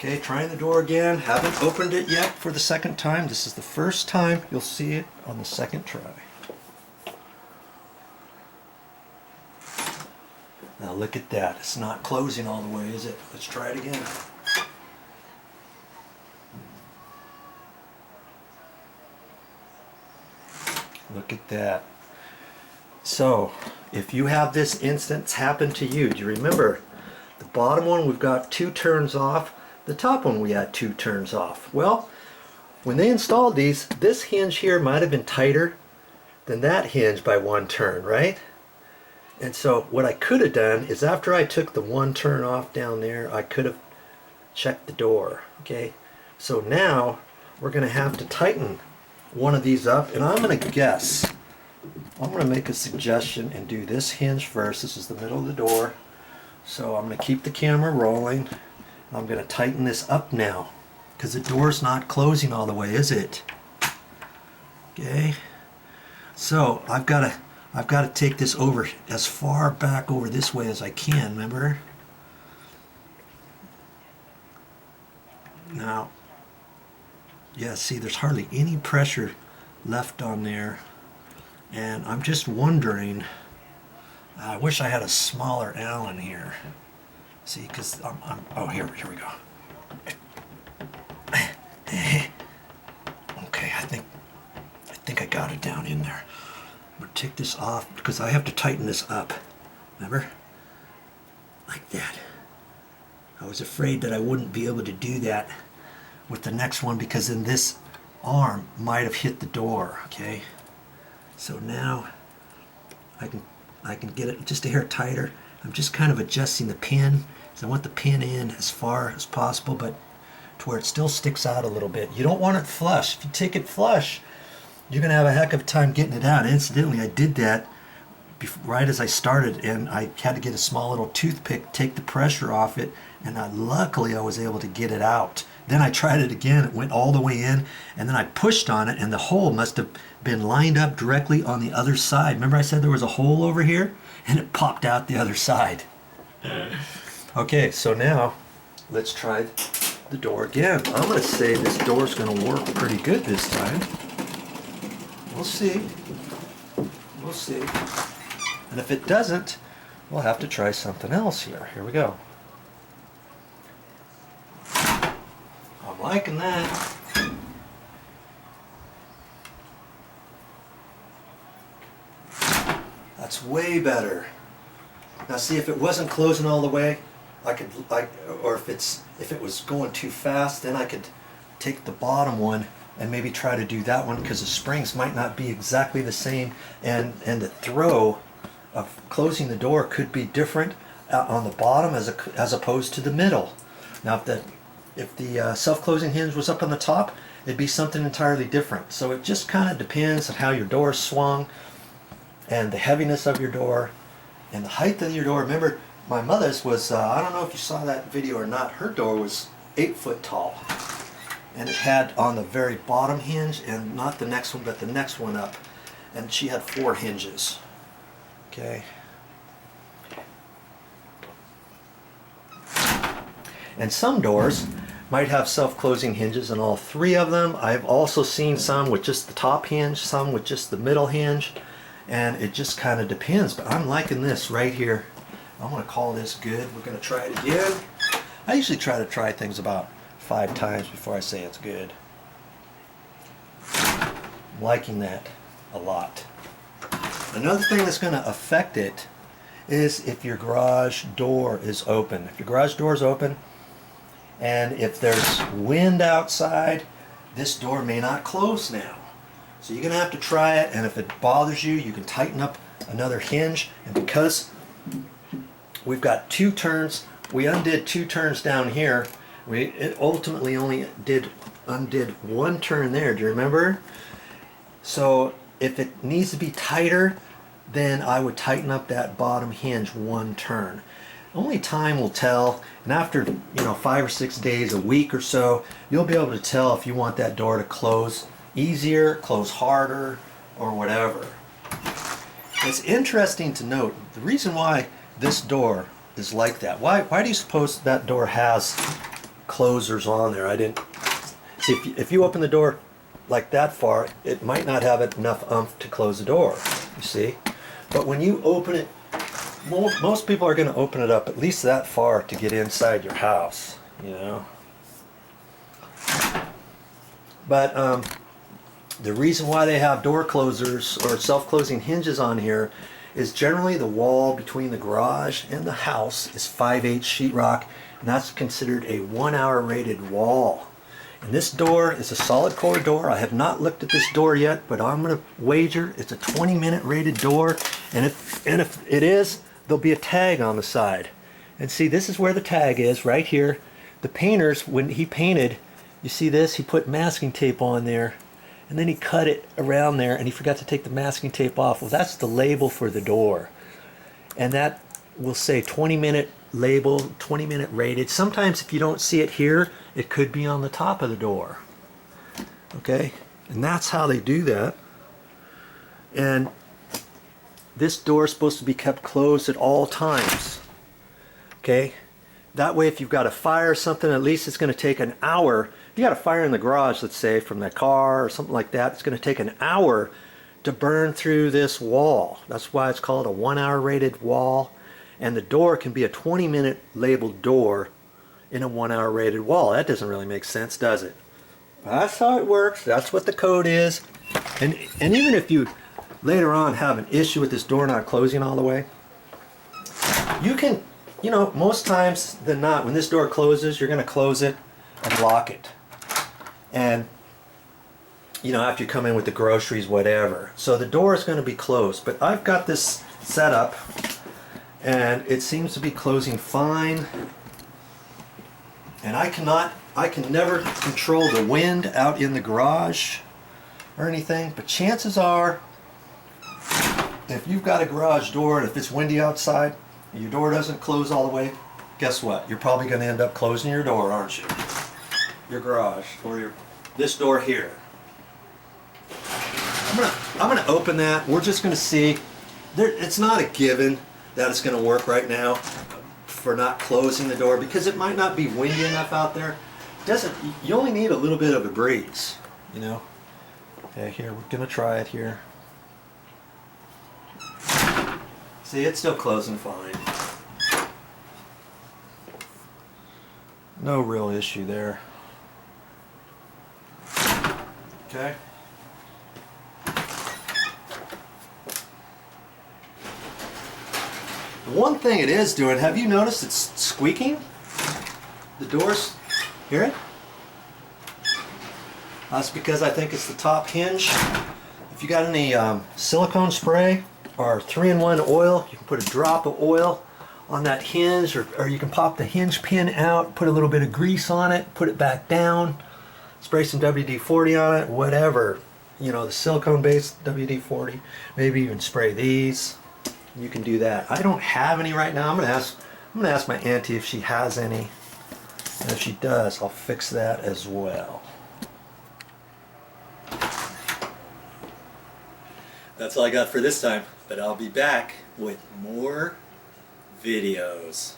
Okay, trying the door again. Haven't opened it yet for the second time. This is the first time you'll see it on the second try. Now look at that. It's not closing all the way, is it? Let's try it again. Look at that. So, if you have this instance happen to you, do you remember the bottom one we've got 2 turns off, the top one we had 2 turns off? Well, when they installed these, this hinge here might have been tighter than that hinge by 1 turn, right? And so what I could have done is after I took the 1 turn off down there, I could have checked the door, okay? So now we're going to have to tighten one of these up, and I'm going to guess. I'm going to make a suggestion and do this hinge first. This is the middle of the door. So I'm going to keep the camera rolling. I'm going to tighten this up now because the door's not closing all the way, is it? Okay. So I've got to take this over as far back over this way as I can, remember? Now, yeah, see, there's hardly any pressure left on there. And I'm just wondering, I wish I had a smaller Allen here. See, because oh, here we go. Okay, I think I got it down in there. I'm gonna take this off because I have to tighten this up. Remember? Like that. I was afraid that I wouldn't be able to do that with the next one because then this arm might have hit the door, okay? So now I can get it just a hair tighter. I'm just kind of adjusting the pin. So I want the pin in as far as possible, but to where it still sticks out a little bit. You don't want it flush. If you take it flush, you're going to have a heck of a time getting it out. Incidentally, I did that right as I started, and I had to get a small little toothpick, take the pressure off it, and luckily I was able to get it out. Then I tried it again, it went all the way in, and then I pushed on it, and the hole must have been lined up directly on the other side. Remember I said there was a hole over here? And it popped out the other side. Okay, so now let's try the door again. I'm going to say this door's going to work pretty good this time. We'll see. We'll see. And if it doesn't, we'll have to try something else here. Here we go. I'm liking that. That's way better. Now see, if it wasn't closing all the way, I could or if it was going too fast, then I could take the bottom one and maybe try to do that one because the springs might not be exactly the same, and the throw of closing the door could be different on the bottom as opposed to the middle. Now if the self-closing hinge was up on the top, it'd be something entirely different. So it just kind of depends on how your door is swung and the heaviness of your door and the height of your door. Remember, my mother's was, I don't know if you saw that video or not, her door was 8 foot tall. And it had on the very bottom hinge, and not the next one, but the next one up. And she had 4 hinges. Okay. And some doors might have self-closing hinges in all 3 of them. I've also seen some with just the top hinge, some with just the middle hinge, and it just kind of depends. But I'm liking this right here. I'm going to call this good. We're going to try it again. I usually try to try things about 5 times before I say it's good. I'm liking that a lot. Another thing that's going to affect it is if your garage door is open. If your garage door is open, and if there's wind outside, this door may not close now. So you're going to have to try it, and if it bothers you, you can tighten up another hinge. And because we've got 2 turns, we undid 2 turns down here. It ultimately only undid 1 turn there. Do you remember? So if it needs to be tighter, then I would tighten up that bottom hinge 1 turn. Only time will tell, and after 5 or 6 days, a week or so, you'll be able to tell if you want that door to close easier, close harder, or whatever. It's interesting to note the reason why this door is like that. Why do you suppose that door has closers on there. I didn't see if you open the door like that far, it might not have enough oomph to close the door, you see. But when you open it, most people are going to open it up at least that far to get inside your house, you know. But the reason why they have door closers or self-closing hinges on here is generally the wall between the garage and the house is 5/8 sheetrock, and that's considered a 1 hour rated wall. And this door is a solid core door. I have not looked at this door yet, but I'm going to wager it's a 20-minute rated door. And if it is, there'll be a tag on the side. And see, this is where the tag is, right here. The painters, when he painted, you see this, he put masking tape on there, and then he cut it around there, and he forgot to take the masking tape off. Well, that's the label for the door. And that will say 20-minute label, 20-minute rated. Sometimes if you don't see it here, it could be on the top of the door. Okay, and that's how they do that. And this door is supposed to be kept closed at all times. Okay, that way if you've got a fire or something, at least it's going to take an hour. If you got a fire in the garage, let's say, from that car or something like that, it's going to take an hour to burn through this wall. That's why it's called a 1 hour rated wall. And the door can be a 20-minute labeled door in a 1 hour rated wall. That doesn't really make sense, does it? That's how it works. That's what the code is. And even if you later on have an issue with this door not closing all the way, you can, you know, most times than not, when this door closes, you're going to close it and lock it. And, you know, after you come in with the groceries, whatever. So the door is going to be closed. But I've got this set up, and it seems to be closing fine. And I can never control the wind out in the garage or anything, but chances are, if you've got a garage door and if it's windy outside, your door doesn't close all the way, guess what? You're probably going to end up closing your door, aren't you? Your garage, or this door here. I'm gonna open that. We're just going to see. It's not a given that it's going to work right now for not closing the door, because it might not be windy enough out there. You only need a little bit of a breeze, you know. Okay, here, we're going to try it here. See, it's still closing fine. No real issue there. Okay. One thing it is doing, have you noticed it's squeaking? The doors, hear it? That's because I think it's the top hinge. If you got any silicone spray or 3-in-1 oil, you can put a drop of oil on that hinge, or you can pop the hinge pin out, put a little bit of grease on it, put it back down, spray some WD-40 on it, whatever. You know, the silicone-based WD-40. Maybe even spray these. You can do that. I don't have any right now. I'm gonna ask my auntie if she has any, and if she does, I'll fix that as well. That's all I got for this time, but I'll be back with more videos.